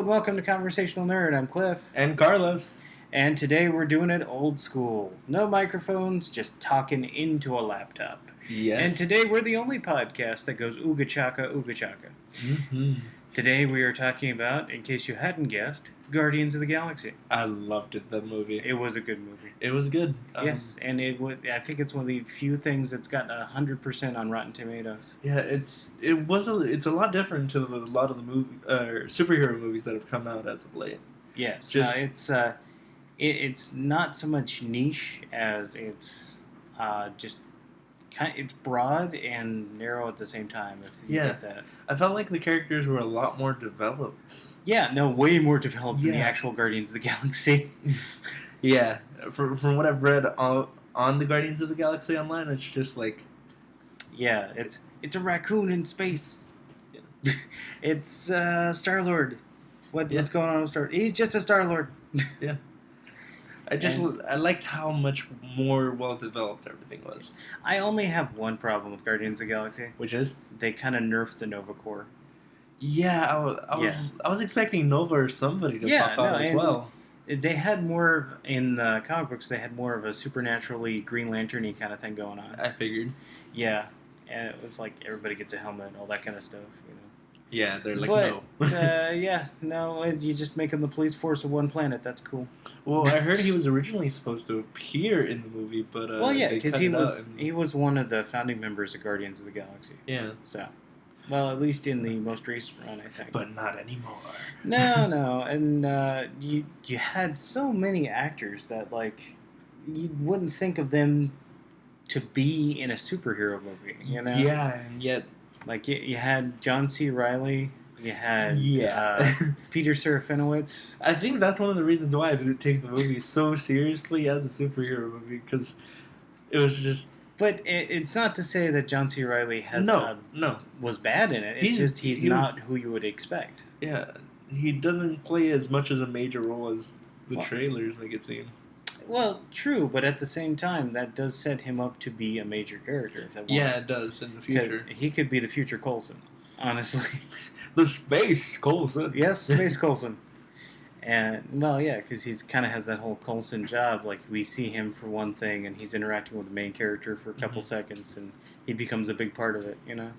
and welcome to Conversational Nerd. I'm Cliff. And Carlos. And today we're doing it old school. No microphones, just talking into a laptop. Yes. And today we're the only podcast that goes ooga chaka, ooga chaka. Mm-hmm. Today we are talking about, in case you hadn't guessed, Guardians of the Galaxy. I loved it, that movie. It was a good movie. It was good. Yes, and I think it's one of the few things that's gotten 100% on Rotten Tomatoes. Yeah, it's a lot different to a lot of the superhero movies that have come out as of late. Yes, it's not so much niche as it's just it's broad and narrow at the same time. If you get that. I felt like the characters were a lot more developed. Yeah, no, way more developed than the actual Guardians of the Galaxy. Yeah, from what I've read on the Guardians of the Galaxy online, it's just like... Yeah, it's a raccoon in space. Yeah. It's Star-Lord. What's going on with Star-Lord? He's just a Star-Lord. Yeah. I liked how much more well-developed everything was. I only have one problem with Guardians of the Galaxy. Which is? They kind of nerfed the Nova Corps. Yeah, I was expecting Nova or somebody to pop out as well. They had more in the comic books. They had more of a supernaturally Green Lantern-y kind of thing going on. I figured. Yeah, and it was like everybody gets a helmet, all that kind of stuff. You know. Yeah, they're like no. You just make them the police force of one planet. That's cool. Well, I heard he was originally supposed to appear in the movie, but because he was one of the founding members of Guardians of the Galaxy. Yeah. So. Well, at least in the most recent run, I think. But not anymore. No, and you had so many actors that you wouldn't think of them to be in a superhero movie, you know? Yeah, and yet you had John C. Reilly, you had Peter Serafinowicz. I think that's one of the reasons why I didn't take the movie so seriously as a superhero movie, because it was just. But it's not to say that John C. Reilly was bad in it. It's he's not who you would expect. Yeah, he doesn't play as much as a major role as the trailers make it seem. Well, true, but at the same time, that does set him up to be a major character. Yeah, it does in the future. He could be the future Coulson, honestly. The Space Coulson. Yes, Space Coulson. And, because he kind of has that whole Coulson job. Like, we see him for one thing, and he's interacting with the main character for a couple seconds, and he becomes a big part of it, you know?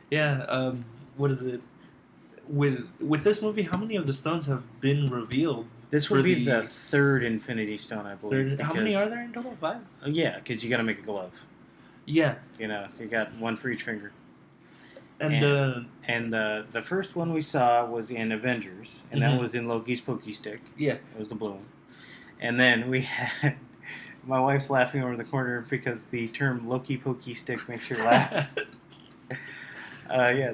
Yeah, what is it? With this movie, how many of the stones have been revealed? This will be the third Infinity Stone, I believe. How many are there in total? 5? Yeah, because you got to make a glove. Yeah. You know, you got one for each finger. And the first one we saw was in Avengers, and that was in Loki's Pokey Stick. Yeah. It was the blue one. And then we had... My wife's laughing over the corner because the term Loki Pokey Stick makes her laugh.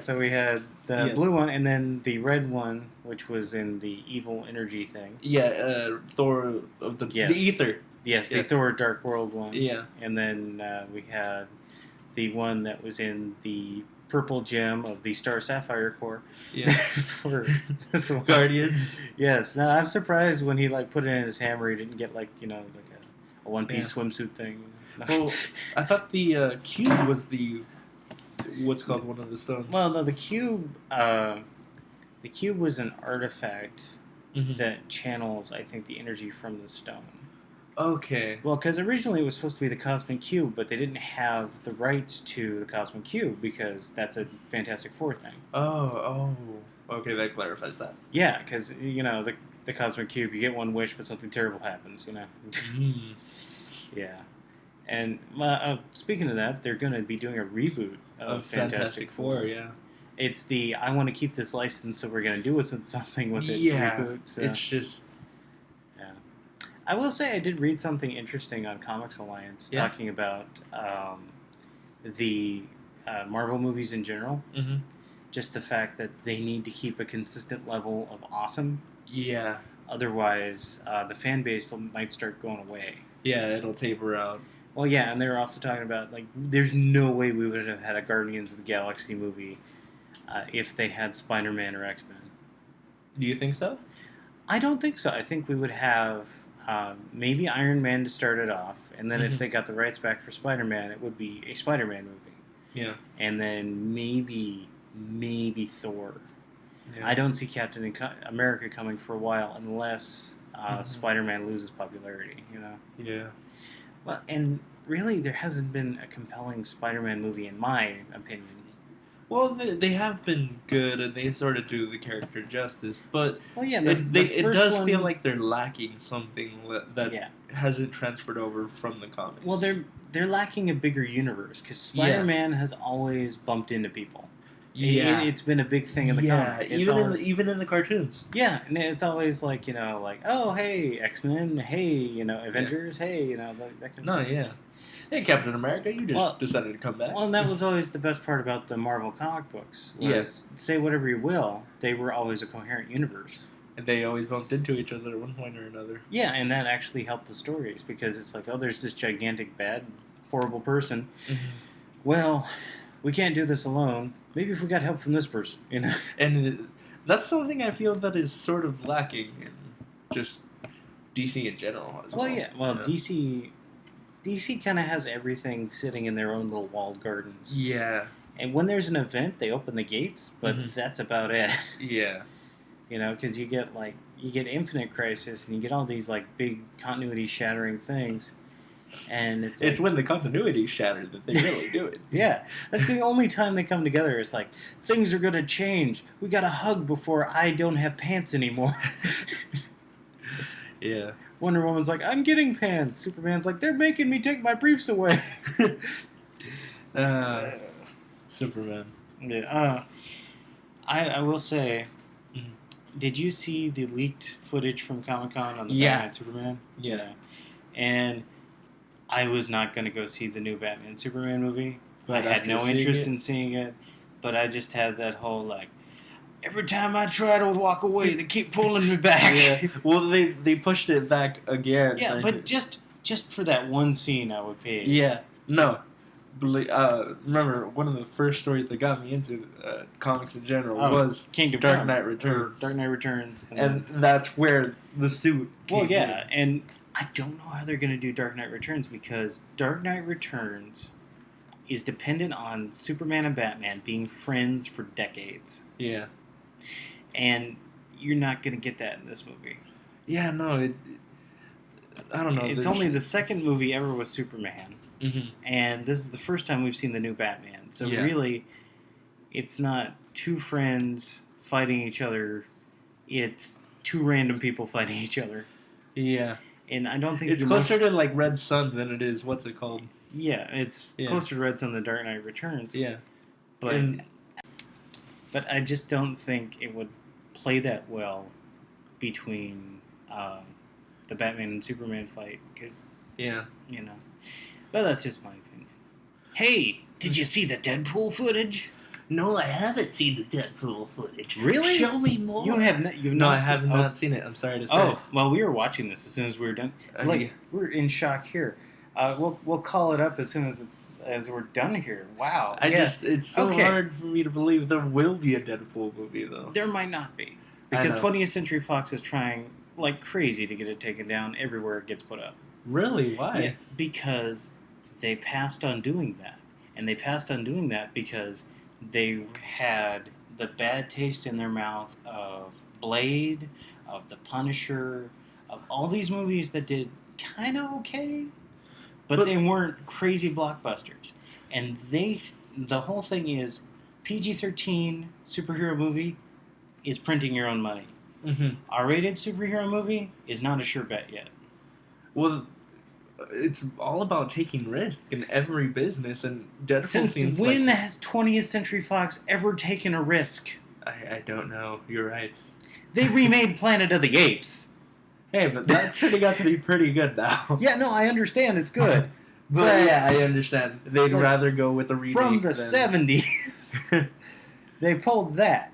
So we had the blue one, and then the red one, which was in the evil energy thing. Yeah, Thor of the Ether. Yes, the Thor Dark World one. Yeah. And then we had the one that was in the purple gem of the Star Sapphire Core. Yeah. For this one. Guardians. Yes. Now, I'm surprised when he put it in his hammer, he didn't get a one-piece swimsuit thing. Well, I thought the cube was what's called one of the stones. Well, no, the cube was an artifact that channels, I think, the energy from the stone. Okay. Well, because originally it was supposed to be the Cosmic Cube, but they didn't have the rights to the Cosmic Cube because that's a Fantastic Four thing. Oh. Okay, that clarifies that. Yeah, because, the Cosmic Cube, you get one wish, but something terrible happens, Yeah. And speaking of that, they're going to be doing a reboot of Fantastic Four. Yeah. It's I want to keep this license, so we're going to do something with it. Yeah, reboot, so. It's just... Yeah. I will say I did read something interesting on Comics Alliance talking about the Marvel movies in general. Mm-hmm. Just the fact that they need to keep a consistent level of awesome. Yeah. Otherwise, the fan base might start going away. Yeah, it'll taper out. Well, yeah, and they were also talking about, there's no way we would have had a Guardians of the Galaxy movie if they had Spider-Man or X-Men. Do you think so? I don't think so. I think we would have maybe Iron Man to start it off, and then if they got the rights back for Spider-Man, it would be a Spider-Man movie. Yeah. And then maybe Thor. Yeah. I don't see Captain America coming for a while unless Spider-Man loses popularity. You know. Yeah. Well, and really, there hasn't been a compelling Spider-Man movie, in my opinion. Well, they have been good, and they sort of do the character justice, but Well, yeah, it first does one, feel like they're lacking something that yeah. hasn't transferred over from the comics. Well, they're lacking a bigger universe because Spider-Man has always bumped into people. Yeah. It's been a big thing in the comic. It's Even in the cartoons. Yeah, and it's always like, like, oh, hey, X-Men, hey, Avengers, hey, that kind of No, stuff. yeah. Hey, Captain America, you just decided to come back. Well, and that was always the best part about the Marvel comic books. Yes. Say whatever you will, they were always a coherent universe. And they always bumped into each other at one point or another. Yeah, and that actually helped the stories because it's like, oh, there's this gigantic, bad, horrible person. Mm-hmm. Well, we can't do this alone. Maybe if we got help from this person, And that's something I feel that is sort of lacking in just DC in general as well. Well, yeah. Well, DC kind of has everything sitting in their own little walled gardens. Yeah. And when there's an event, they open the gates, but that's about it. Yeah. Because you get Infinite Crisis, and you get all these like big continuity shattering things, and it's when the continuity is shattered that they really do it. Yeah, that's the only time they come together. It's like things are gonna change. We got to hug before I don't have pants anymore. Yeah. Wonder Woman's like, I'm getting pants. Superman's like, they're making me take my briefs away. Superman. Yeah. I will say, did you see the leaked footage from Comic-Con on the Batman Superman? Yeah. And I was not going to go see the new Batman Superman movie. But I had no interest in seeing it, but I just had that whole like, every time I try to walk away, they keep pulling me back. Yeah. Well, they pushed it back again. Yeah, but just for that one scene, I would pay. Yeah. No. Remember, one of the first stories that got me into comics in general was Kingdom Dark Come, Knight Returns. Dark Knight Returns. And that's where the suit came Well, yeah, and I don't know how they're going to do Dark Knight Returns because Dark Knight Returns is dependent on Superman and Batman being friends for decades. Yeah. And you're not going to get that in this movie. Yeah, no, I don't know. It's only the second movie ever with Superman. Mm-hmm. And this is the first time we've seen the new Batman. So really, it's not two friends fighting each other. It's two random people fighting each other. Yeah. And I don't think it's closer to like Red Sun than it is, what's it called? Yeah, it's closer to Red Sun than Dark Knight Returns. Yeah. But I just don't think it would play that well between the Batman and Superman fight because, but that's just my opinion. Hey, did you see the Deadpool footage? No, I haven't seen the Deadpool footage. Really? Show me more. You have not. No, I have not seen it. I'm sorry to say. Oh, well, we were watching this as soon as we were done. We're in shock here. We'll call it up as soon as we're done here. Wow. It's so hard for me to believe there will be a Deadpool movie though. There might not be because 20th Century Fox is trying like crazy to get it taken down everywhere it gets put up. Really? Why? Yeah, because they passed on doing that, and they passed on doing that because they had the bad taste in their mouth of Blade, of The Punisher, of all these movies that did kind of okay. But they weren't crazy blockbusters. And the whole thing is PG-13 superhero movie is printing your own money. Mm-hmm. R-rated superhero movie is not a sure bet yet. Well, it's all about taking risk in every business, and Deadpool Since when has 20th Century Fox ever taken a risk? I don't know. You're right. They remade Planet of the Apes. Hey, but that's turning out to be pretty good now. Yeah, no, I understand it's good. but yeah, I understand. They'd rather go with a remake from the 70s. They pulled that.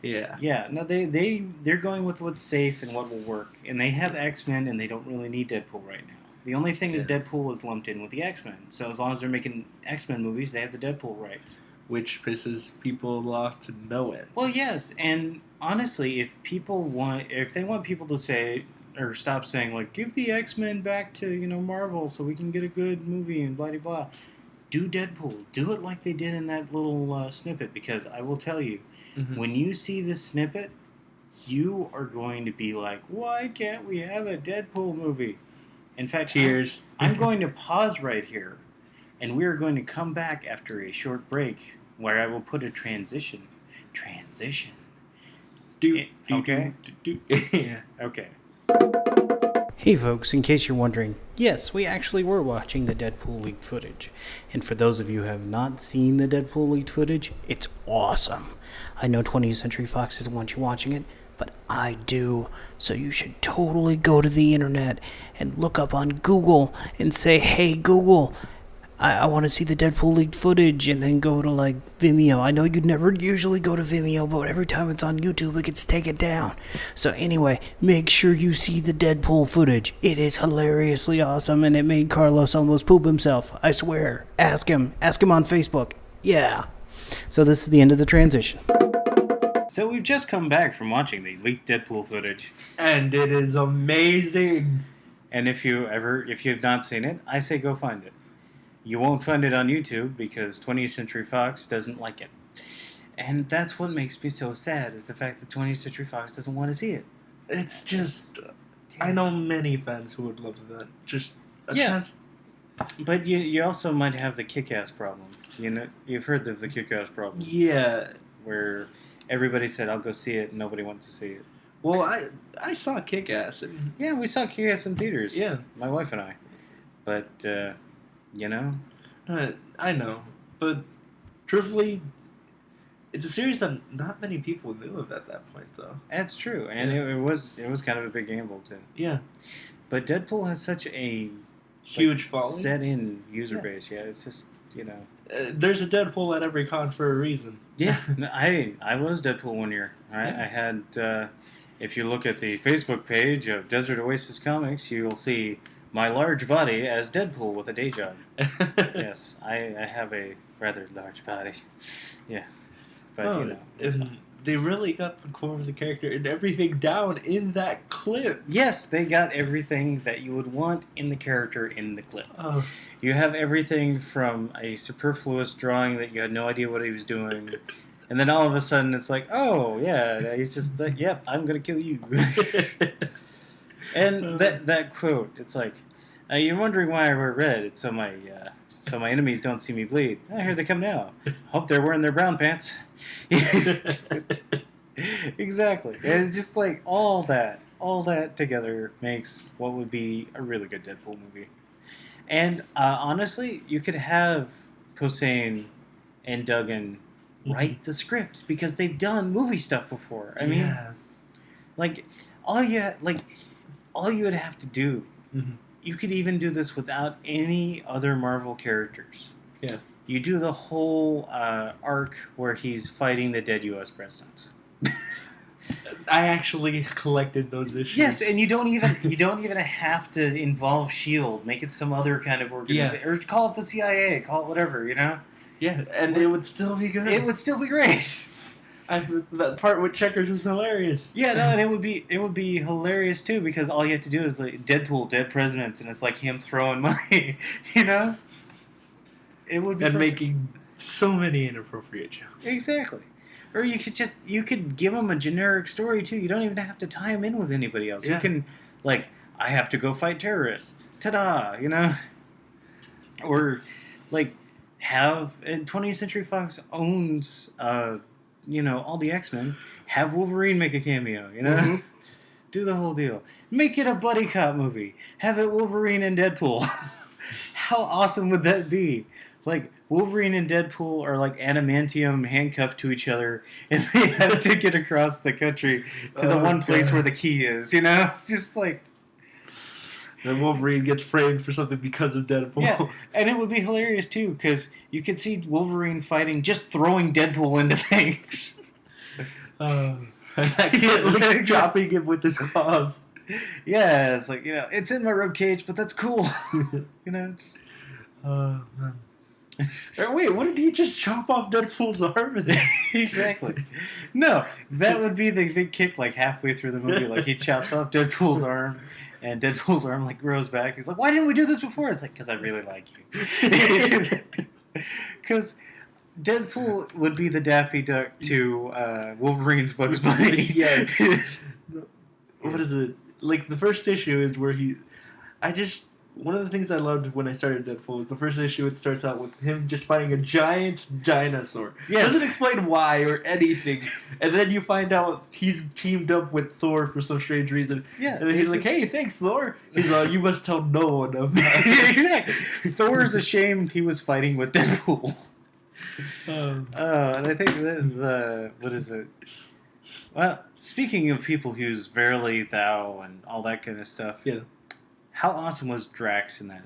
Yeah. Yeah, no, they're going with what's safe and what will work. And they have X-Men, and they don't really need Deadpool right now. The only thing is Deadpool is lumped in with the X-Men. So as long as they're making X-Men movies, they have the Deadpool rights. Which pisses people off to no end. Well, yes, and honestly, if they want people to say or stop saying like, give the X-Men back to Marvel so we can get a good movie and blah blah blah, do Deadpool, do it like they did in that little snippet, because I will tell you, Mhm. When you see this snippet, you are going to be like, why can't we have a Deadpool movie? In fact, Tears. I'm going to pause right here, and we are going to come back after a short break where I will put a transition. Transition. Okay? Yeah. Okay. Hey folks, in case you're wondering, yes, we actually were watching the Deadpool leaked footage. And for those of you who have not seen the Deadpool leaked footage, it's awesome. I know 20th Century Fox doesn't want you watching it, but I do. So you should totally go to the internet and look up on Google and say, hey Google, I want to see the Deadpool leaked footage, and then go to like Vimeo. I know you'd never usually go to Vimeo, but every time it's on YouTube, it gets taken down. So anyway, make sure you see the Deadpool footage. It is hilariously awesome, and it made Carlos almost poop himself. I swear. Ask him. Ask him on Facebook. Yeah. So this is the end of the transition. So we've just come back from watching the leaked Deadpool footage. And it is amazing. And if you have not seen it, I say go find it. You won't find it on YouTube because 20th Century Fox doesn't like it. And that's what makes me so sad, is the fact that 20th Century Fox doesn't want to see it. It's just... I know many fans who would love that. Just a chance... But you also might have the kick-ass problem. You know, you've heard of the kick-ass problem. Yeah. Where everybody said, I'll go see it, and nobody went to see it. Well, I saw Kick-Ass. And... Yeah, we saw Kick-Ass in theaters. Yeah. My wife and I. But... you know? I know. But, truthfully, it's a series that not many people knew of at that point, though. That's true. And it was kind of a big gamble, too. Yeah. But Deadpool has such a... huge following. Set-in user base. Yeah, it's just, you know... there's a Deadpool at every con for a reason. Yeah. I was Deadpool one year. I had... if you look at the Facebook page of Desert Oasis Comics, you'll see... my large body as Deadpool with a day job. Yes, I have a rather large body. Yeah. But, you know. They really got the core of the character and everything down in that clip. Yes, they got everything that you would want in the character in the clip. Oh. You have everything from a superfluous drawing that you had no idea what he was doing. And then all of a sudden it's like, oh, yeah, he's just like, yep, I'm going to kill you. And that quote, it's like, you're wondering why I wear red. It's so my enemies don't see me bleed. Oh, here they come now. Hope they're wearing their brown pants. Exactly. And it's just like all that together makes what would be a really good Deadpool movie. And honestly, you could have Posehn and Duggan write the script because they've done movie stuff before. I mean, like all you would have to do, you could even do this without any other Marvel characters. Yeah. You do the whole arc where he's fighting the dead U.S. presidents. I actually collected those issues. Yes, and you don't even have to involve S.H.I.E.L.D. Make it some other kind of organization. Or call it the CIA, call it whatever, you know? Yeah, and it would still be good. It would still be great. That part with Checkers was hilarious. Yeah, no, and it would be hilarious too because all you have to do is like Deadpool, dead presidents, and it's like him throwing money, you know. It would be making so many inappropriate jokes. Exactly, or you could give him a generic story too. You don't even have to tie him in with anybody else. Yeah. You can like I have to go fight terrorists. Ta-da, you know, or like have 20th Century Fox owns. You know, all the X-Men, have Wolverine make a cameo, you know? Do the whole deal. Make it a buddy cop movie. Have it Wolverine and Deadpool. How awesome would that be? Like, Wolverine and Deadpool are like adamantium handcuffed to each other, and they have to get across the country to the one place where the key is, you know? Just like... Then Wolverine gets framed for something because of Deadpool. Yeah, and it would be hilarious, too, because you could see Wolverine fighting, just throwing Deadpool into things. I can't like dropping him with his claws. Yeah, it's like, you know, it's in my ribcage, but that's cool. You know? Just... man. Wait, what did he just chop off Deadpool's arm? Exactly. No, that would be the big kick, like, halfway through the movie. Like, he chops off Deadpool's arm. And Deadpool's arm, like, grows back. He's like, why didn't we do this before? It's like, because I really like you. Because Deadpool would be the Daffy Duck to Wolverine's Bugs Bunny. Yes. What is it? Like, the first issue is where one of the things I loved when I started Deadpool was the first issue. It starts out with him just fighting a giant dinosaur. Yes. Doesn't explain why or anything, and then you find out he's teamed up with Thor for some strange reason. Yeah, and then he's like, "Hey, thanks, Thor." He's like, "You must tell no one of that." Exactly. Thor's ashamed he was fighting with Deadpool. And I think what is it? Well, speaking of people who's verily thou and all that kind of stuff. Yeah. How awesome was Drax in that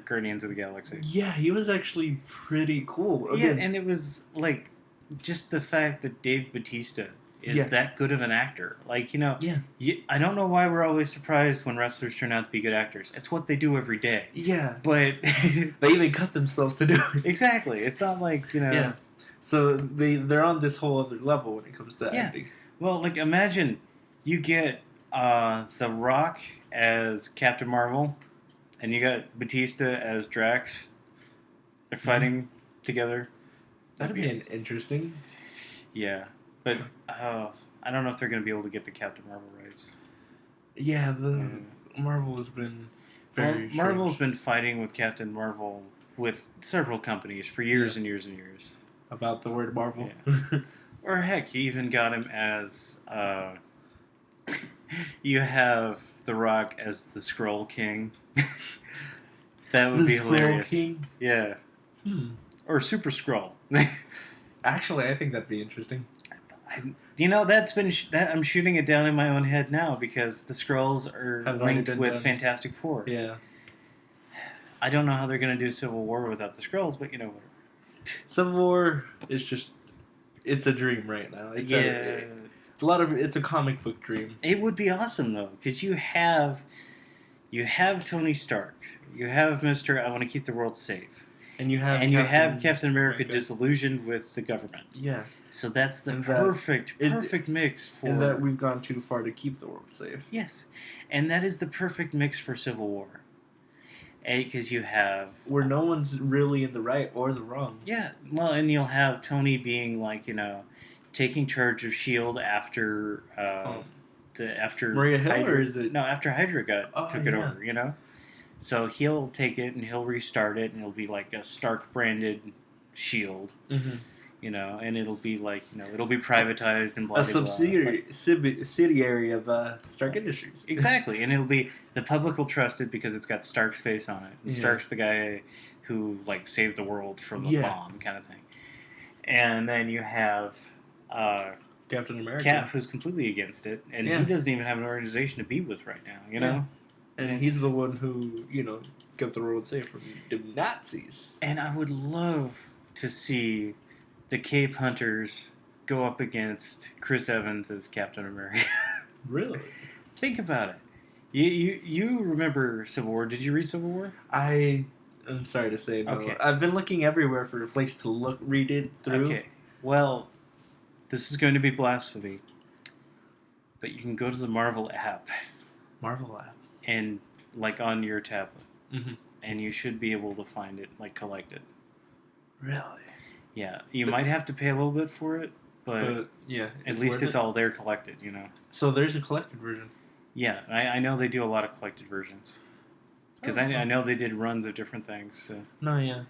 Guardians of the Galaxy? Yeah, he was actually pretty cool. Again, yeah, and it was like just the fact that Dave Bautista is that good of an actor. Like, I don't know why we're always surprised when wrestlers turn out to be good actors. It's what they do every day. Yeah. But they even cut themselves to do it. Exactly. It's not like, Yeah. So they're on this whole other level when it comes to acting. Well, like, imagine you get The Rock as Captain Marvel, and you got Batista as Drax. They're fighting together. That'd be interesting. Yeah, but I don't know if they're going to be able to get the Captain Marvel rights. Yeah, Marvel has been very Marvel's been fighting with Captain Marvel with several companies for years and years and years. About the word Marvel? Yeah. Or heck, you even got him as... you have The Rock as the Skrull King. That would be hilarious. King? Yeah. Or Super Skrull. Actually, I think that'd be interesting. That's been... I'm shooting it down in my own head now because the Skrulls are linked with Fantastic Four. Yeah. I don't know how they're going to do Civil War without the Skrulls, but whatever. Civil War is just... It's a dream right now. It's it's a comic book dream. It would be awesome though, because you have Tony Stark, you have Mr. I want to keep the world safe, and you have Captain America disillusioned with the government. Yeah. So that's the perfect mix for. And that we've gone too far to keep the world safe. Yes, and that is the perfect mix for Civil War. Because you have... Where no one's really in the right or the wrong. Yeah, well, and you'll have Tony being like, taking charge of S.H.I.E.L.D. after... after Maria Hill, Hydra, or is it... No, after Hydra took it over, So he'll take it and he'll restart it and it'll be like a Stark-branded S.H.I.E.L.D. Mm-hmm. And it'll be like, it'll be privatized and blah, a blah, subsidiary of Stark Industries. Exactly, and it'll be, the public will trust it because it's got Stark's face on it. And Stark's the guy who, saved the world from the bomb kind of thing. And then you have Captain America. Cap, who's completely against it, and he doesn't even have an organization to be with right now, Yeah. And he's the one who, kept the world safe from the Nazis. And I would love to see the Cape Hunters go up against Chris Evans as Captain America. Really? Think about it. You remember Civil War? Did you read Civil War? I'm sorry to say no. Okay. I've been looking everywhere for a place to read it through. Okay. Well, this is going to be blasphemy, but you can go to the Marvel app. Marvel app. And on your tablet. Mm-hmm. And you should be able to find it, collect it. Really? Yeah, you might have to pay a little bit for it, but yeah, at least it's all there collected, So there's a collected version. Yeah, I know they do a lot of collected versions. Because I know they did runs of different things. So. No, yeah.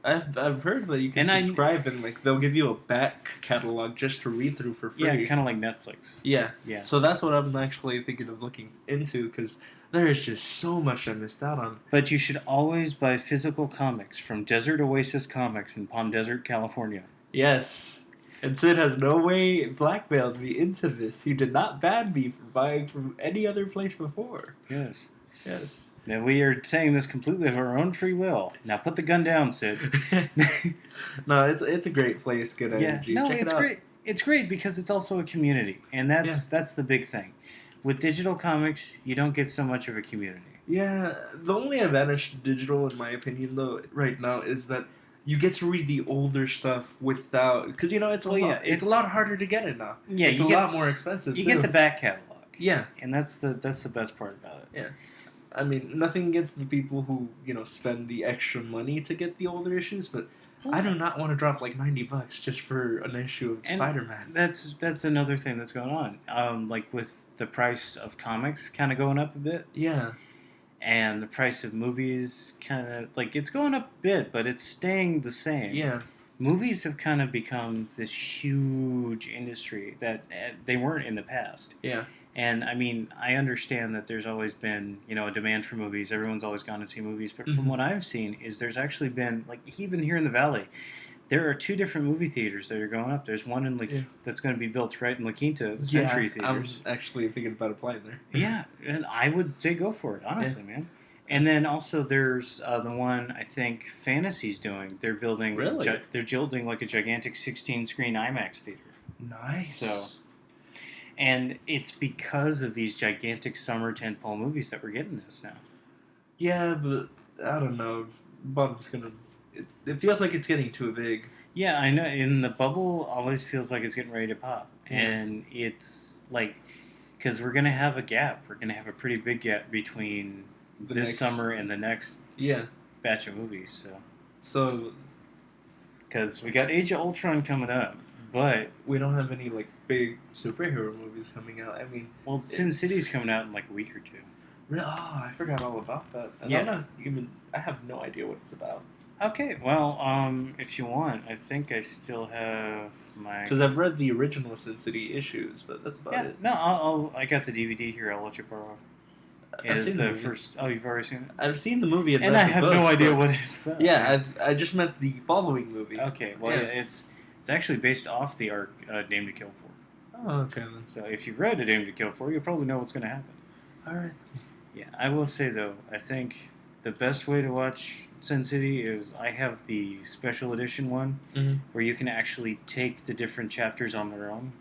I've heard that you can subscribe and they'll give you a back catalog just to read through for free. Yeah, kind of like Netflix. Yeah. Yeah. So that's what I'm actually thinking of looking into because there is just so much I missed out on. But you should always buy physical comics from Desert Oasis Comics in Palm Desert, California. Yes. And Sid has no way blackmailed me into this. He did not ban me from buying from any other place before. Yes. Yes. Now we are saying this completely of our own free will. Now put the gun down, Sid. No, it's a great place. Good energy. No, Check it's it out. great. It's great because it's also a community, and that's the big thing. With digital comics, you don't get so much of a community. Yeah, the only advantage to digital, in my opinion, though, right now, is that you get to read the older stuff without, because it's a lot harder to get it now. Yeah, it's a lot more expensive. You get the back catalog. Yeah, and that's the best part about it. Yeah, I mean, nothing against the people who spend the extra money to get the older issues, but I do not want to drop like $90 just for an issue of And Spider-Man. That's another thing that's going on. Like with the price of comics kind of going up a bit, Yeah. and the price of movies kind of like it's going up a bit, but it's staying the same. Yeah. Movies have kind of become this huge industry that they weren't in the past. Yeah. And I mean, I understand that there's always been, a demand for movies. Everyone's always gone to see movies. But from what I've seen is there's actually been, like, even here in the Valley, there are 2 different movie theaters that are going up. There's one in that's going to be built right in La Quinta, the Century Theaters. I'm actually thinking about applying there. Yeah, and I would say go for it, honestly, man. And then also there's the one I think Fantasy's doing. They're building, they're building like a gigantic 16-screen IMAX theater. Nice. So. And it's because of these gigantic summer tentpole movies that we're getting this now. Yeah, but I don't know. Bub's gonna. It feels like it's getting too big. Yeah, I know. And the bubble always feels like it's getting ready to pop. Yeah. And it's like, because we're going to have a gap. We're going to have a pretty big gap between this summer and the next batch of movies. So. Because we got Age of Ultron coming up. But we don't have any like big superhero movies coming out. I mean, well, Sin City's coming out in like a week or 2. Really? Oh, I forgot all about that. And I have no idea what it's about. Okay, well, if you want, I think I still have my. Because I've read the original Sin City issues, but that's about it. No, I got the DVD here. I'll let you borrow. I've seen the movie. First. Oh, you've already seen it. I've seen the movie and I have no idea what it's about. Yeah, I just meant the following movie. Okay, well, it's actually based off the arc Dame to Kill For. Oh, okay then. So if you've read A Dame to Kill For, you'll probably know what's going to happen. All right. Yeah, I will say though, I think the best way to watch Sin City is I have the special edition one where you can actually take the different chapters on their own.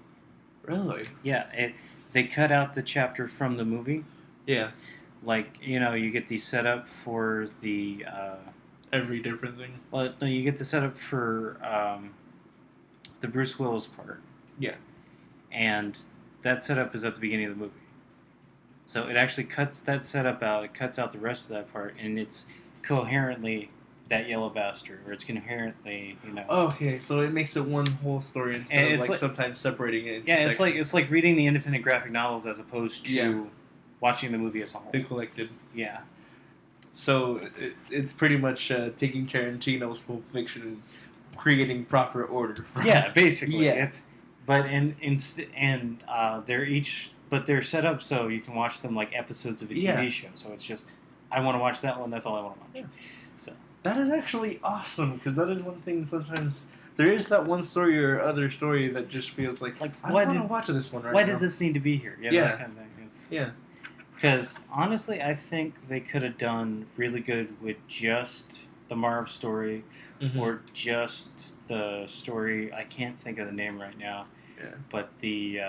Really? Yeah, they cut out the chapter from the movie. Yeah. Like, you get the setup for the... every different thing? Well, no, you get the setup for the Bruce Willis part. Yeah. And that setup is at the beginning of the movie. So it actually cuts that setup out, it cuts out the rest of that part, and it's coherently that yellow bastard, or it's coherently, Okay, so it makes it one whole story instead of like sometimes separating it into sections. it's like reading the independent graphic novels as opposed to watching the movie as a whole. The collected. Yeah. So it's pretty much taking Tarantino's Pulp Fiction and creating proper order. Yeah, basically. Yeah. They're set up so you can watch them like episodes of a TV show. So it's just, I want to watch that one. That's all I want to watch. Yeah. So that is actually awesome because that is one thing sometimes. There is that one story or other story that just feels like I want to watch this one right now. Why did this need to be here? That kind of thing. Because honestly, I think they could have done really good with just the Marv story or just the story. I can't think of the name right now. Yeah. But the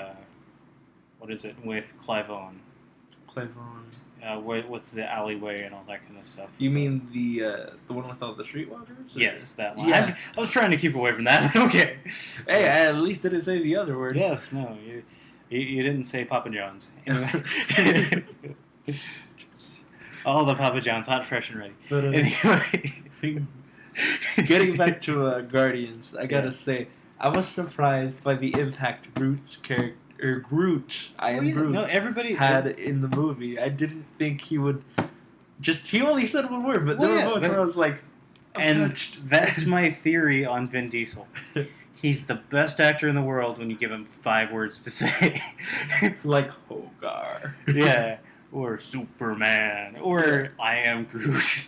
what is it with Clive Owen? With the alleyway and all that kind of stuff. You mean the one with all the streetwalkers? Yes, that one. Yeah. I was trying to keep away from that. Okay. Hey, I at least didn't say the other word. Yes, no, you didn't say Papa John's. Anyway. All the Papa John's, hot, fresh, and ready. But, anyway. Getting back to Guardians, I gotta say, I was surprised by the impact Groot's character. Groot, everybody had in the movie. I didn't think he would. He only said one word, but there were moments where I was like, touched. That's my theory on Vin Diesel. He's the best actor in the world when you give him 5 words to say. Like Hogar. Yeah. Or Superman. Or I am Groot.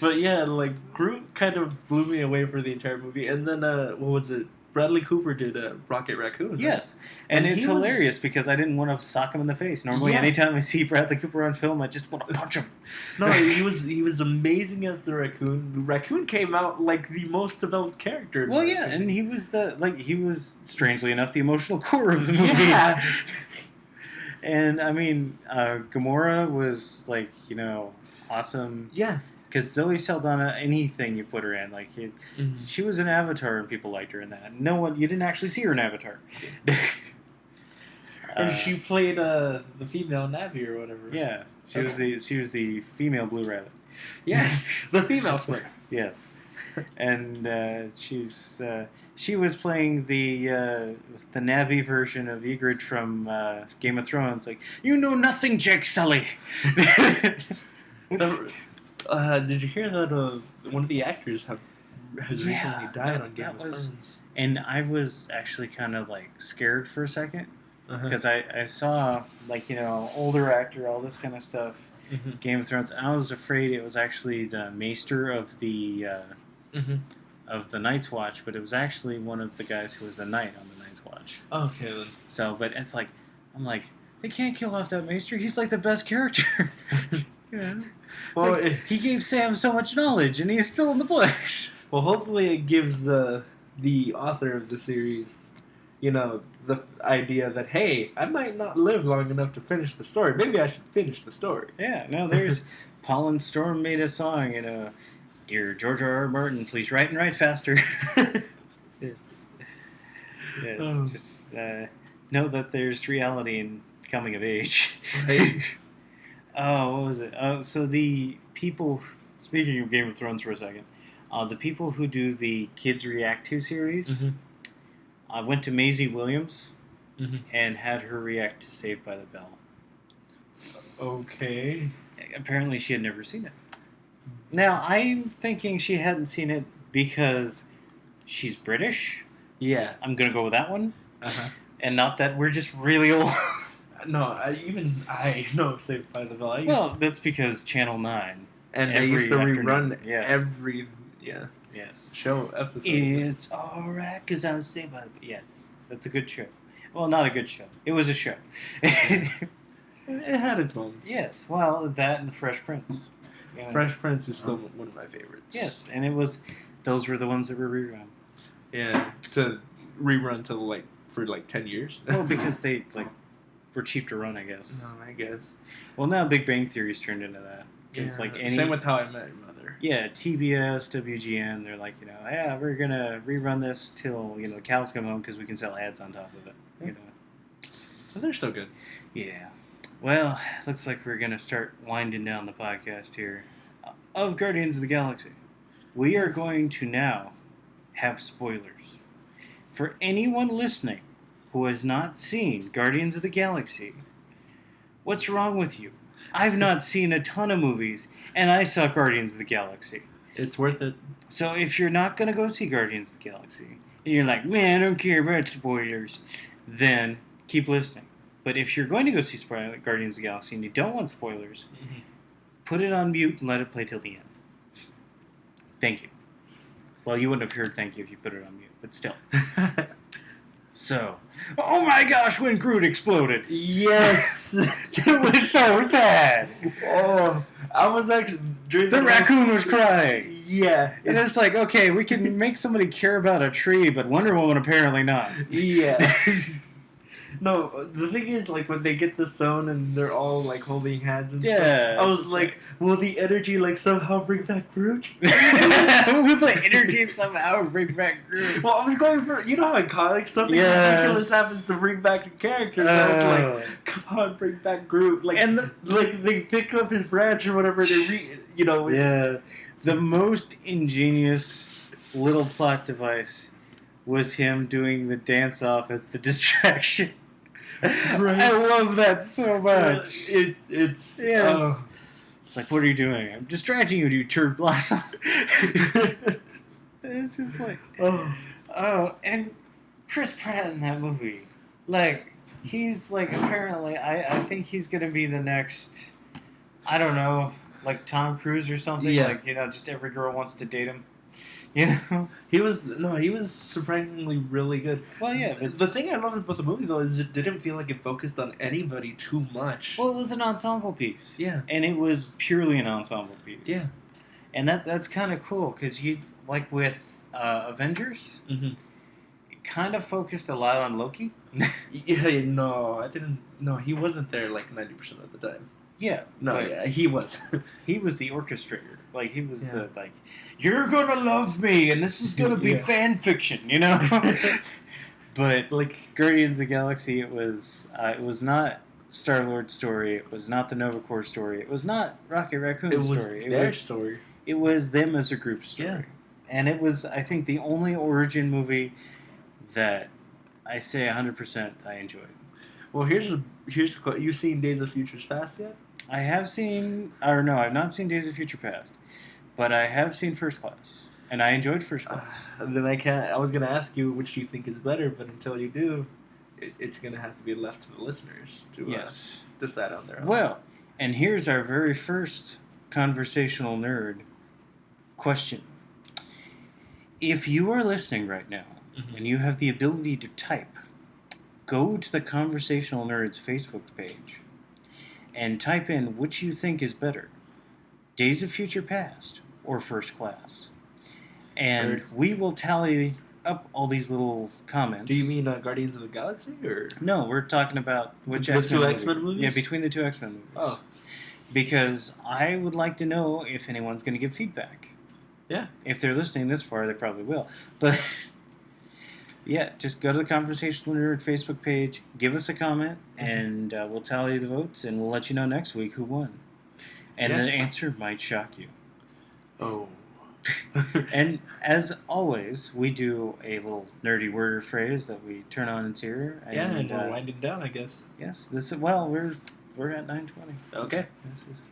But yeah, like Groot kind of blew me away for the entire movie. And then, what was it? Bradley Cooper did Rocket Raccoon. Right? Yes. And it's hilarious because I didn't want to sock him in the face. Normally, anytime I see Bradley Cooper on film, I just want to punch him. No, he was amazing as the raccoon. The raccoon came out like the most developed character. Well, yeah, and he was strangely enough the emotional core of the movie. Yeah. And I mean, Gamora was awesome. Yeah. Because Zoe Saldana, anything you put her in, she was an Avatar and people liked her in that. You didn't actually see her in Avatar. And she played the female Navi or whatever. Yeah, she was the female Blue Rabbit. Yes, the female Smurf. Yes. And she was playing the Navi version of Ygritte from Game of Thrones. Like, you know nothing, Jake Sully. Did you hear that one of the actors has recently died on Game of Thrones? And I was actually kind of like scared for a second Uh-huh. because I saw like older actor, all this kind of stuff, Game of Thrones, and I was afraid it was actually the Maester of the Night's Watch, but it was actually one of the guys who was the knight on the Night's Watch. Okay then. So, but it's like I'm like they can't kill off that Maester. He's like the best character. Well, like, he gave Sam so much knowledge, and he's still in the place. Well, hopefully it gives the author of the series, the idea that, hey, I might not live long enough to finish the story. Maybe I should finish the story. Yeah, no, there's Paul and Storm made a song, Dear George R.R. Martin, please write and write faster. Yes. Yes, just know that there's reality in coming of age. Right? Oh, what was it? So the people, speaking of Game of Thrones for a second, the people who do the Kids React To series, I went to Maisie Williams and had her react to Saved by the Bell. Okay. Apparently she had never seen it. Now, I'm thinking she hadn't seen it because she's British. Yeah. I'm going to go with that one. Uh-huh. And not that we're just really old. No, I know Saved by the Bell. Well, that's because Channel 9. And they used to rerun yes. every show episode. It's alright because I'm Saved by the Bell. Yes, that's a good show. Well, not a good show. It was a show. It had its moments. Yes, well, that and Fresh Prince. Fresh Prince is still one of my favorites. Yes, and those were the ones that were rerun. Yeah, to rerun for 10 years. Well, because they were cheap to run, I guess. No, I guess. Well, now Big Bang Theory's turned into that. It's same with How I Met Your Mother. Yeah, TBS, WGN, they're like, yeah, we're gonna rerun this till the cows come home because we can sell ads on top of it. So they're still good. Yeah. Well, looks like we're gonna start winding down the podcast here of Guardians of the Galaxy. We are going to now have spoilers for anyone listening who has not seen Guardians of the Galaxy. What's wrong with you? I've not seen a ton of movies, and I saw Guardians of the Galaxy. It's worth it. So if you're not going to go see Guardians of the Galaxy, and you're like, man, I don't care about spoilers, then keep listening. But if you're going to go see Guardians of the Galaxy and you don't want spoilers, put it on mute and let it play till the end. Thank you. Well, you wouldn't have heard thank you if you put it on mute, but still. So, oh my gosh, when Groot exploded. Yes. It was so sad. Oh, I was actually... The raccoon was crying. Yeah. And it's like, okay, we can make somebody care about a tree, but Wonder Woman apparently not. Yeah. No, the thing is, when they get the stone and they're all, holding hands and stuff, I was like, will the energy, somehow bring back Groot? Will the energy somehow bring back Groot? Well, I was going for, how in comics something ridiculous happens to bring back the characters. I was like, come on, bring back Groot. They pick up his branch or whatever, they Yeah. The most ingenious little plot device was him doing the dance-off as the distraction. Right. I love that so much. It's yes. It's like, what are you doing? I'm distracting you, you turd blossom. It's just like, oh, and Chris Pratt in that movie, he's apparently, I think he's gonna be the next, I don't know, Tom Cruise or something. Yeah. Just every girl wants to date him. He was surprisingly really good. Well, yeah. But the thing I loved about the movie, though, is it didn't feel like it focused on anybody too much. Well, it was an ensemble piece. Yeah. And it was purely an ensemble piece. Yeah. And that's kind of cool, because with Avengers, it kind of focused a lot on Loki. Yeah, no, I didn't. No, he wasn't there 90% of the time. Yeah. No, yeah, he was. He was the orchestrator. He was the, you're gonna love me, and this is gonna be fan fiction, But, Guardians of the Galaxy, it was not Star-Lord's story. It was not the Nova Corps story. It was not Rocket It Raccoon's was story. their story. It was them as a group story. Yeah. And it was, I think, the only origin movie that I say 100% I enjoyed. Well, here's the you've seen Days of Futures Past yet? I have seen, or no, I've not seen Days of Future Past, but I have seen First Class, and I enjoyed First Class. Then I can't. I was gonna ask you which do you think is better, but until you do, it's gonna have to be left to the listeners to Yes. decide on their own. Well, and here's our very first conversational nerd question. If you are listening right now, Mhm. and you have the ability to type, go to the Conversational Nerds Facebook page and type in which you think is better, Days of Future Past or First Class. And Or- we will tally up all these little comments. Do you mean Guardians of the Galaxy or? No, we're talking about which The two X-Men movies? Yeah, between the two X-Men movies. Oh, Because I would like to know if anyone's going to give feedback. yeah. If they're listening this far, they probably will. But yeah, just go to the Conversational Nerd Facebook page, give us a comment, and we'll tally the votes, and we'll let you know next week who won. And Yeah. the answer might shock you. Oh. And as always, we do a little nerdy word or phrase that we turn on and hear. And, yeah, and we're winding down, I guess. yes, this is, well, we're at 9:20. Okay. This is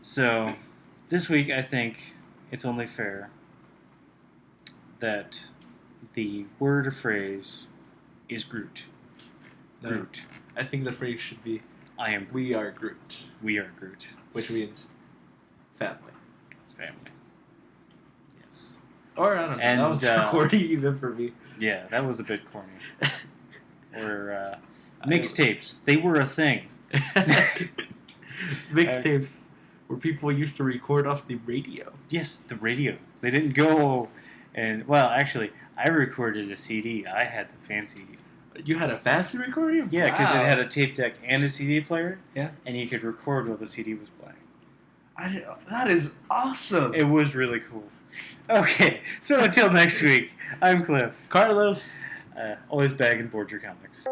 so. This week, I think it's only fair that the word or phrase is Groot. No. Groot. I think the phrase should be I am. "We are Groot," We are Groot. which means family. Family. Yes. Or I don't know. And, That was too corny even for me. Yeah, that was a bit corny. Or mixtapes. They were a thing. Mixtapes where people used to record off the radio. Yes, the radio. They didn't go and well, actually, I recorded a CD. I had the fancy. You had a fancy recording? Yeah, because Wow. it had a tape deck and a CD player. Yeah. And you could record while the CD was playing. That is awesome. It was really cool. Okay, so until next week, I'm Cliff. Carlos. Always bagging Border Comics.